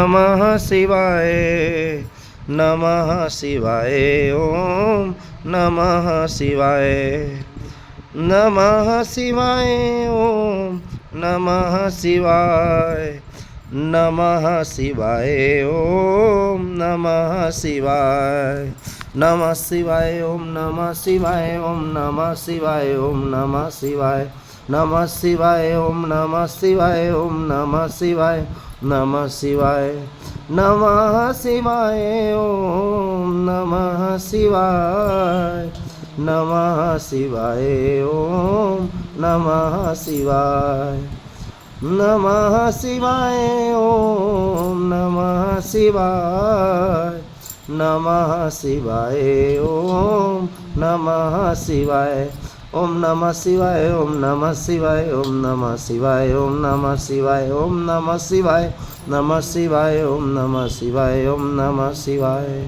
नमः शिवाय नमः शिवाय ओम नमः शिवाय नमः शिवाय ओम नमः शिवाय नमः शिवाय ओम नमः शिवाय नमः शिवाय ओम नमः शिवाय ओम नमः शिवाय ओम नमः शिवाय नमः शिवाय ओम नमः शिवाय ओम नमः शिवाय नमः शिवाय नमः शिवाय ओम नमः शिवाय नमः शिवाय ओम नमः शिवाय नमः शिवाय ओम नमः शिवाय नमः शिवाय ओम नमः शिवाय ओम नमः शिवाय ओम नमः शिवाय ओम नमः शिवाय ओम नमः शिवाय ओम नमः शिवाय नमः शिवाय ओम नमः शिवाय ओम नमः शिवाय।